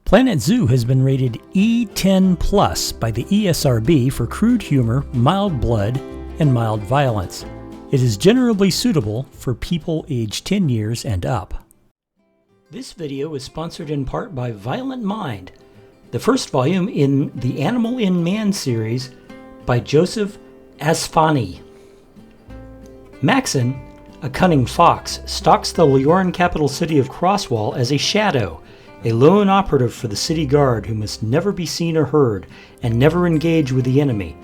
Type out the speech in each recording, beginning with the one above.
Planet Zoo has been rated E10 Plus by the ESRB for crude humor, mild blood, and mild violence. It is generally suitable for people aged 10 years and up. This video is sponsored in part by Violent Mind, the first volume in the Animal in Man series by Joseph Asfani. Maxon, a cunning fox, stalks the Lioran capital city of Crosswall as a shadow, a lone operative for the city guard who must never be seen or heard and never engage with the enemy.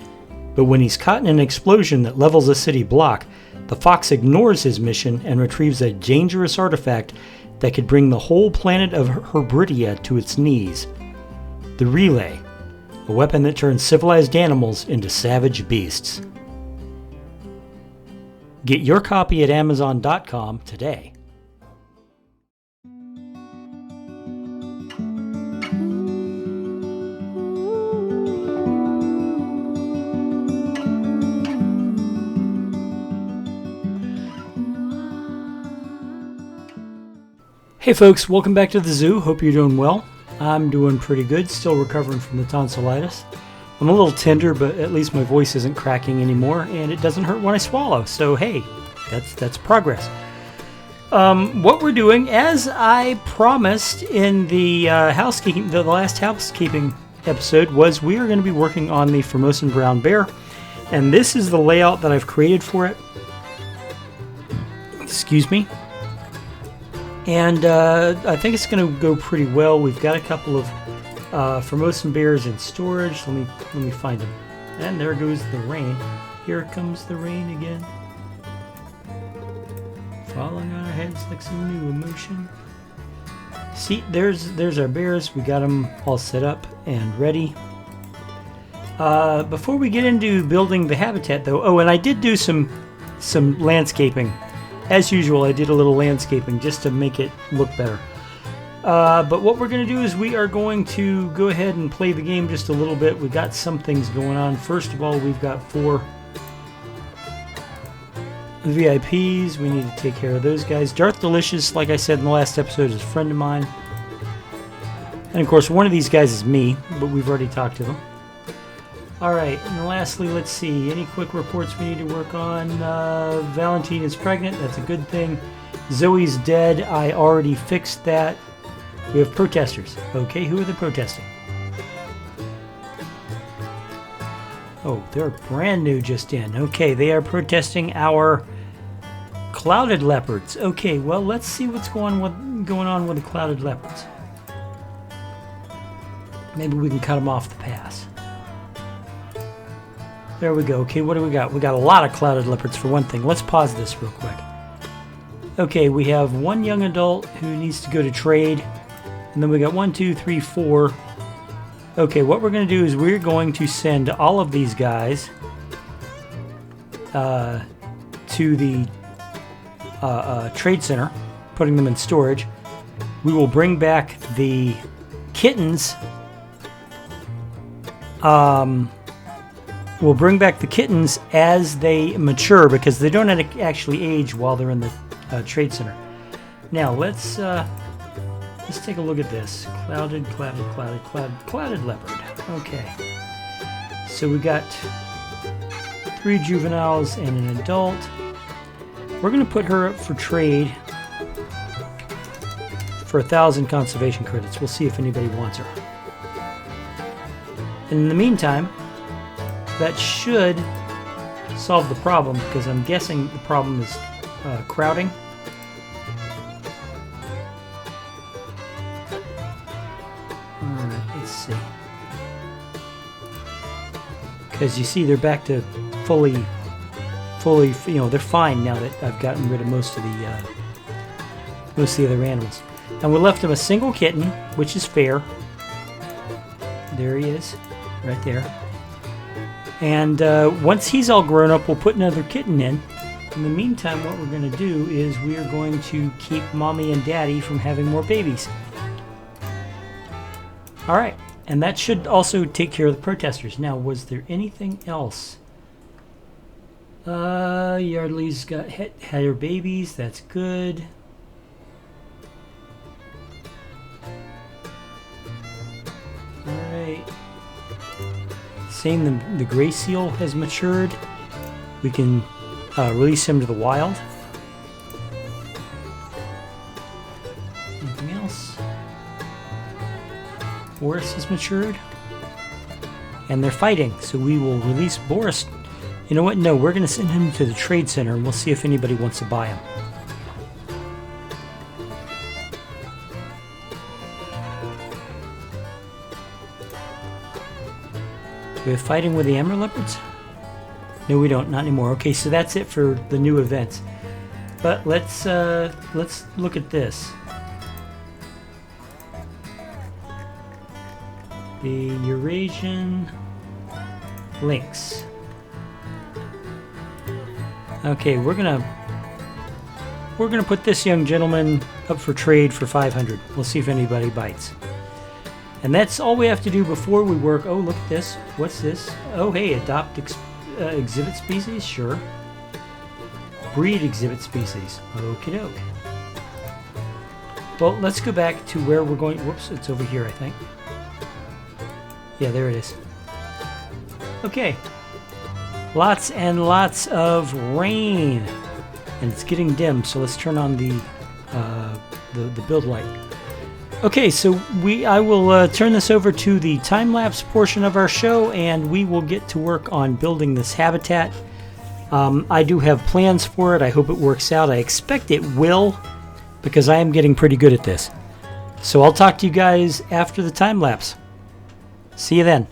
But when he's caught in an explosion that levels a city block, the fox ignores his mission and retrieves a dangerous artifact that could bring the whole planet of Herbridia to its knees. The Relay, a weapon that turns civilized animals into savage beasts. Get your copy at Amazon.com today. Hey folks, welcome back to the zoo. Hope you're doing well. I'm doing pretty good, still recovering from the tonsillitis. I'm a little tender, but at least my voice isn't cracking anymore, and it doesn't hurt when I swallow. So hey, that's progress. What we're doing, as I promised in the the last housekeeping episode, was we are going to be working on the Formosan brown bear, and this is the layout that I've created for it. Excuse me. And I think it's going to go pretty well. We've got a couple of Formosan bears in storage. Let me find them. And there goes the rain. Here comes the rain again. Falling on our heads like some new emotion. See, there's our bears. We got them all set up and ready. Before we get into building the habitat, though, and I did do some landscaping. As usual, I did a little landscaping just to make it look better. But what we're going to do is we are going to go ahead and play the game just a little bit. We've got some things going on. First of all, we've got 4 VIPs. We need to take care of those guys. Darth Delicious, like I said in the last episode, is a friend of mine. And of course, one of these guys is me, but we've already talked to them. Alright, and lastly, let's see. Any quick reports we need to work on? Valentine is pregnant. That's a good thing. Zoe's dead. I already fixed that. We have protesters. Okay, who are they protesting? Oh, they're brand new just in. Okay, they are protesting our clouded leopards. Okay, well, let's see what's going on with the clouded leopards. Maybe we can cut them off the pass. There we go. Okay, what do we got? We got a lot of clouded leopards for one thing. Let's pause this real quick. Okay, we have 1 young adult who needs to go to trade. And then we got 1, 2, 3, 4. Okay, what we're going to do is we're going to send all of these guys to the trade center, putting them in storage. We will bring back the kittens. We'll bring back the kittens as they mature because they don't actually age while they're in the trade center. Now let's take a look at this. Clouded leopard. Okay. So we got 3 juveniles and an adult. We're going to put her up for trade for 1,000 conservation credits. We'll see if anybody wants her. And in the meantime, that should solve the problem, because I'm guessing the problem is crowding. Alright, let's see. Because you see they're back to fully, they're fine now that I've gotten rid of most of the other animals. And we left them a single kitten, which is fair. There he is, right there. And once he's all grown up, we'll put another kitten in. In the meantime, what we're going to do is we are going to keep Mommy and Daddy from having more babies. Alright, and that should also take care of the protesters. Now, was there anything else? Yardley's had her babies. That's good. saying the gray seal has matured, we can release him to the wild. Anything else? Boris has matured. And they're fighting, so we will release Boris. You know what? No, we're going to send him to the trade center, and we'll see if anybody wants to buy him. Do we have fighting with the Amber Leopards? No, we don't. Not anymore. Okay, so that's it for the new events. But let's look at this. The Eurasian lynx. Okay, we're gonna put this young gentleman up for trade for 500. We'll see if anybody bites. And that's all we have to do before we work. Oh, look at this. What's this? Oh, hey, adopt exhibit species? Sure. Breed exhibit species. Okie doke. Well, let's go back to where we're going. Whoops, it's over here, I think. Yeah, there it is. Okay. Lots and lots of rain. And it's getting dim, so let's turn on the build light. Okay, so I will turn this over to the time-lapse portion of our show, and we will get to work on building this habitat. I do have plans for it. I hope it works out. I expect it will, because I am getting pretty good at this. So I'll talk to you guys after the time-lapse. See you then.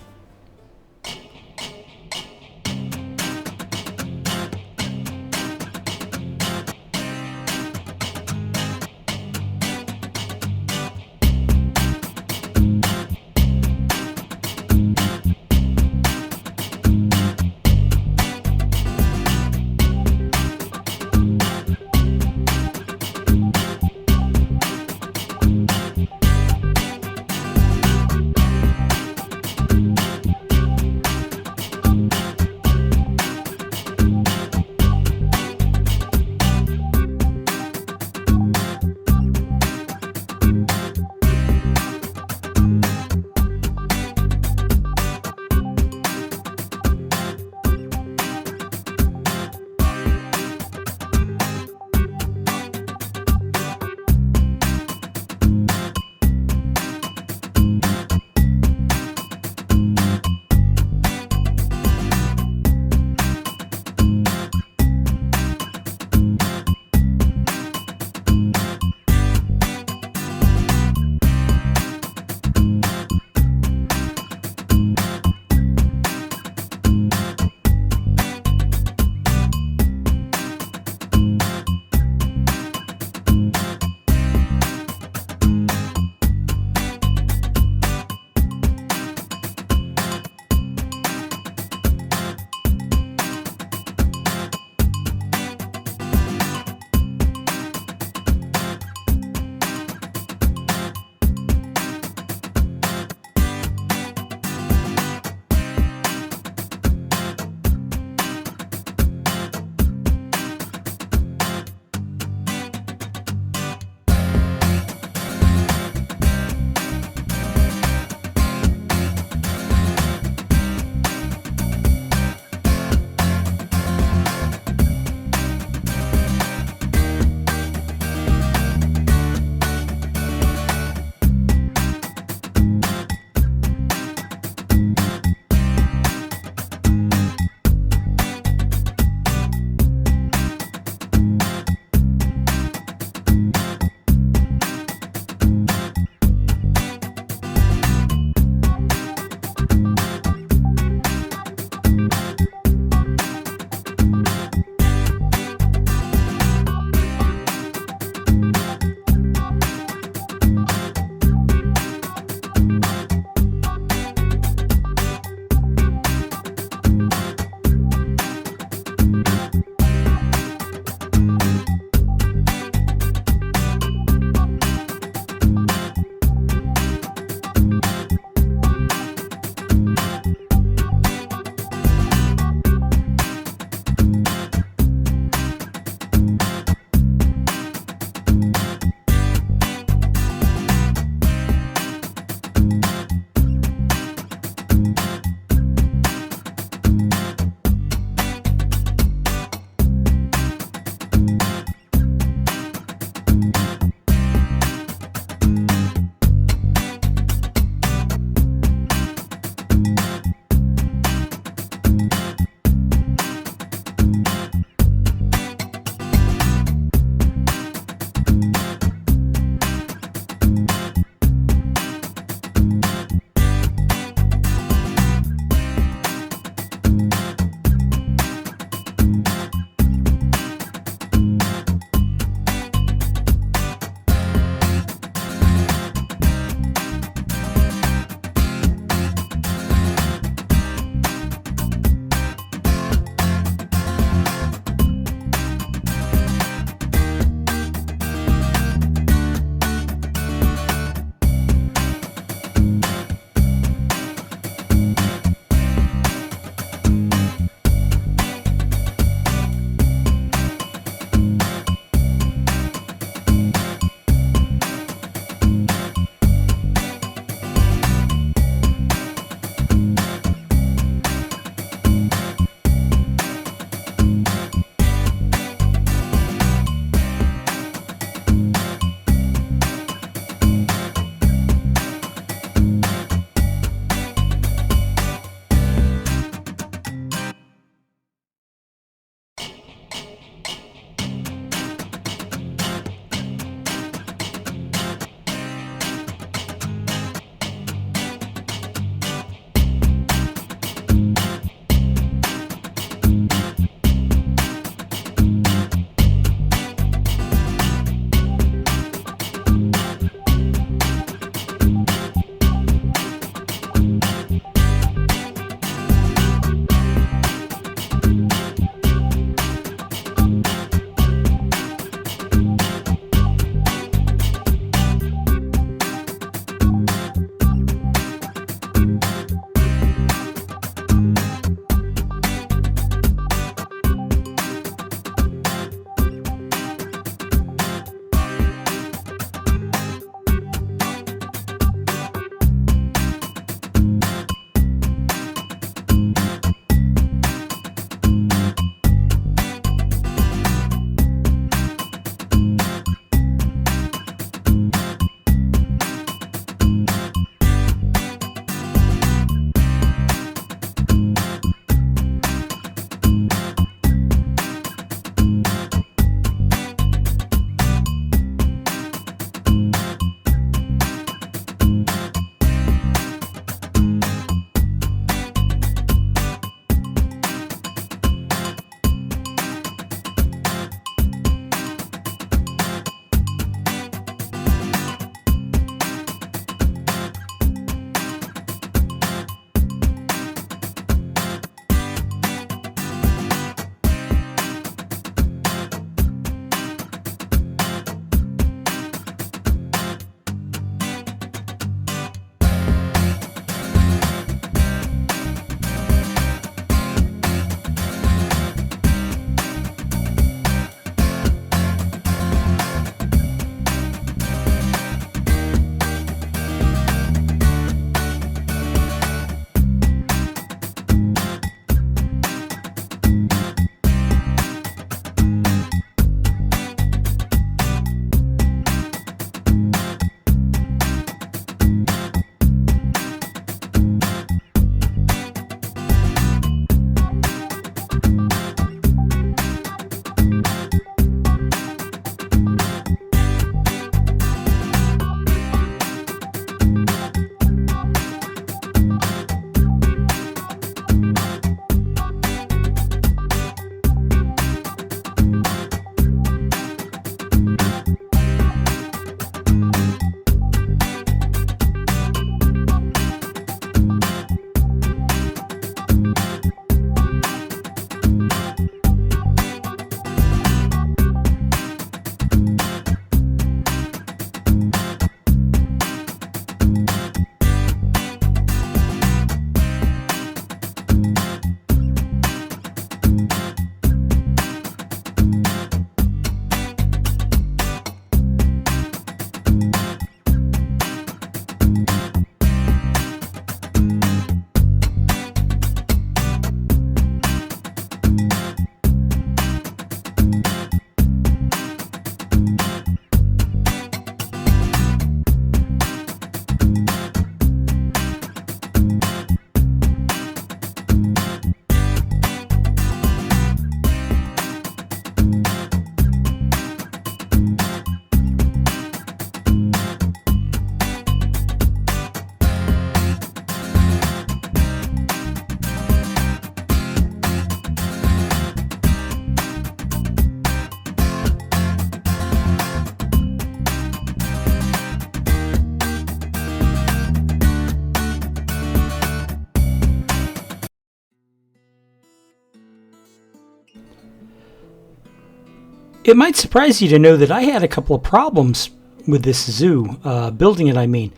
It might surprise you to know that I had a couple of problems with this zoo, building it, I mean.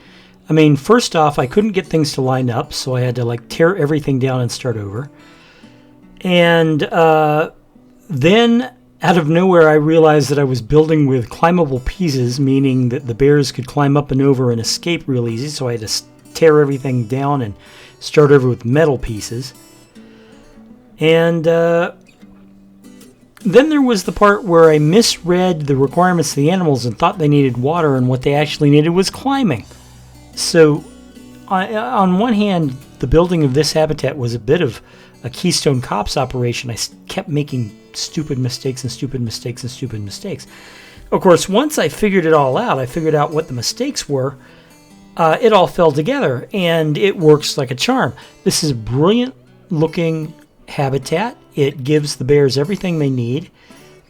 First off, I couldn't get things to line up, so I had to tear everything down and start over. And then, out of nowhere, I realized that I was building with climbable pieces, meaning that the bears could climb up and over and escape real easy, so I had to tear everything down and start over with metal pieces. And then there was the part where I misread the requirements of the animals and thought they needed water, and what they actually needed was climbing. So, on one hand, the building of this habitat was a bit of a Keystone Cops operation. I kept making stupid mistakes and stupid mistakes and stupid mistakes. Of course, once I figured it all out, I figured out what the mistakes were, it all fell together, and it works like a charm. This is a brilliant looking habitat. It gives the bears everything they need.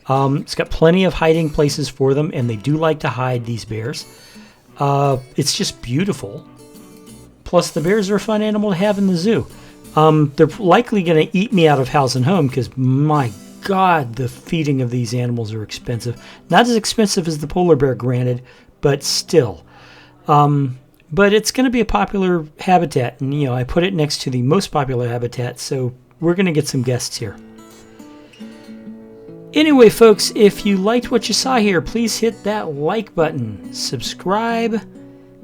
It's got plenty of hiding places for them, and they do like to hide, these bears. It's just beautiful. Plus, the bears are a fun animal to have in the zoo. They're likely going to eat me out of house and home because, my God, the feeding of these animals are expensive. Not as expensive as the polar bear, granted, but still. But it's going to be a popular habitat, and I put it next to the most popular habitat, so we're going to get some guests here. Anyway, folks, if you liked what you saw here, please hit that like button, subscribe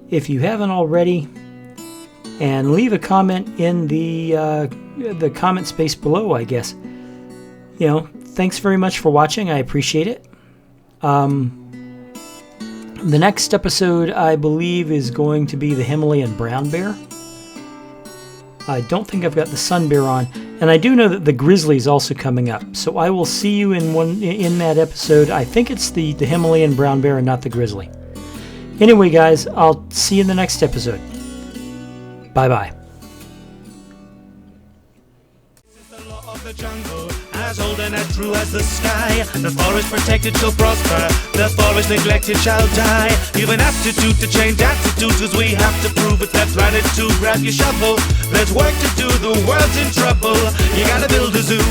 if you haven't already, and leave a comment in the comment space below, I guess. Thanks very much for watching. I appreciate it. The next episode, I believe, is going to be the Himalayan brown bear. I don't think I've got the sun bear on, and I do know that the grizzly is also coming up. So I will see you in that episode. I think it's the Himalayan brown bear and not the grizzly. Anyway, guys, I'll see you in the next episode. Bye-bye. The jungle, as old and as true as the sky. The forest protected shall prosper, the forest neglected shall die. You've an aptitude to change attitudes, cause we have to prove it's that planet to grab your shovel. There's work to do, the world's in trouble. You gotta build a zoo.